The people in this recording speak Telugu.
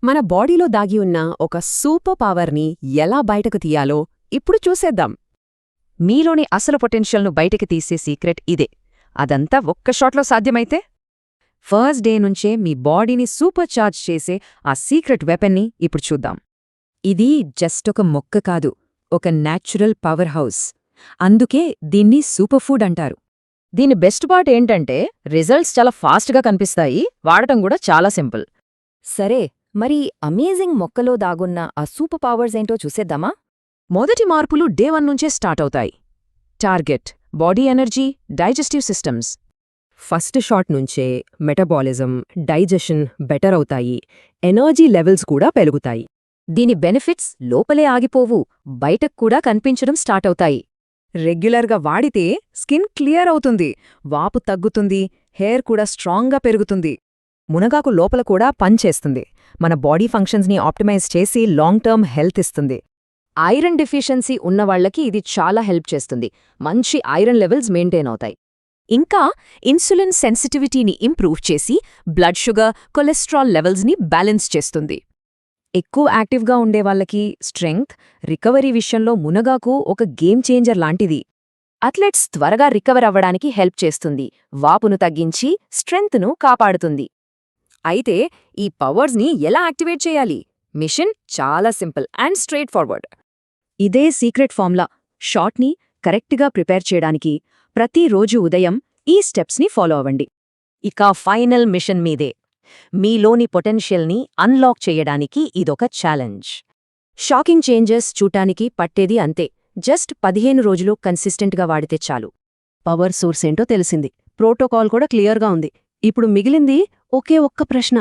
మన బాడీలో దాగి ఉన్న ఒక సూపర్ పవర్ని ఎలా బయటకు తీయాలో ఇప్పుడు చూసేద్దాం. మీలోని అసలు పొటెన్షియల్ను బయటికి తీసే సీక్రెట్ ఇదే. అదంతా ఒక్క షాట్లో సాధ్యమైతే ఫస్ట్ డే నుంచే మీ బాడీని సూపర్ చార్జ్ చేసే ఆ సీక్రెట్ వెపన్ని ఇప్పుడు చూద్దాం. ఇది జస్ట్ ఒక మొక్క కాదు, ఒక న్యాచురల్ పవర్ హౌస్. అందుకే దీన్ని సూపర్ ఫుడ్ అంటారు. దీని బెస్ట్ పార్ట్ ఏంటంటే రిజల్ట్స్ చాలా ఫాస్ట్గా కనిపిస్తాయి, వాడటం కూడా చాలా సింపుల్. సరే, మరి అమేజింగ్ మొక్కలో దాగున్న ఆ సూపర్ పవర్స్ ఏంటో చూసేద్దామా? మొదటి మార్పులు డే 1 నుంచే స్టార్ట్ అవుతాయి. Target body energy, digestive systems. First shot నుంచే మెటబాలిజం, డైజెషన్ బెటర్ అవుతాయి, ఎనర్జీ లెవెల్స్ కూడా పెరుగుతాయి. దీని బెనిఫిట్స్ లోపలే ఆగిపోవు, బయటకు కూడా కనిపించడం స్టార్ట్ అవుతాయి. రెగ్యులర్గా వాడితే స్కిన్ క్లియర్ అవుతుంది, వాపు తగ్గుతుంది, హెయిర్ కూడా స్ట్రాంగ్గా పెరుగుతుంది. మునగాకు లోపల కూడా పనిచేస్తుంది, మన బాడీ ఫంక్షన్స్ని ఆప్టిమైజ్ చేసి లాంగ్ టర్మ్ హెల్త్ ఇస్తుంది. ఐరన్ డెఫిషియన్సీ ఉన్నవాళ్లకి ఇది చాలా హెల్ప్ చేస్తుంది. మంచి ఐరన్ లెవెల్స్ మెయింటైన్ అవుతాయి. ఇంకా ఇన్సులిన్ సెన్సిటివిటీని ఇంప్రూవ్ చేసి బ్లడ్ షుగర్, కొలెస్ట్రాల్ లెవెల్స్ని బ్యాలెన్స్ చేస్తుంది. ఎక్కువ యాక్టివ్గా ఉండేవాళ్లకి స్ట్రెంగ్త్, రికవరీ విషయంలో మునగాకు ఒక గేమ్ చేంజర్ లాంటిది. అథ్లెట్స్ త్వరగా రికవర్ అవ్వడానికి హెల్ప్ చేస్తుంది, వాపును తగ్గించి స్ట్రెంగ్త్ను కాపాడుతుంది. అయితే ఈ పవర్స్ని ఎలా యాక్టివేట్ చేయాలి? మిషన్ చాలా సింపుల్ అండ్ స్ట్రెయిట్ ఫార్వర్డ్. ఇదే సీక్రెట్ ఫార్ములా. షాట్ని కరెక్ట్గా ప్రిపేర్ చేయడానికి ప్రతిరోజు ఉదయం ఈ స్టెప్స్ని ఫాలో అవ్వండి. ఇక ఫైనల్ మిషన్ మీదే. మీలోని పొటెన్షియల్ని అన్లాక్ చేయడానికి ఇదొక ఛాలెంజ్. షాకింగ్ చేంజెస్ చూటానికి పట్టేది అంతే, జస్ట్ 15 రోజులు కన్సిస్టెంట్గా వాడితే చాలు. పవర్ సోర్స్ ఏంటో తెలిసింది, ప్రోటోకాల్ కూడా క్లియర్గా ఉంది. ఇప్పుడు మిగిలింది ఒకే ఒక్క ప్రశ్న.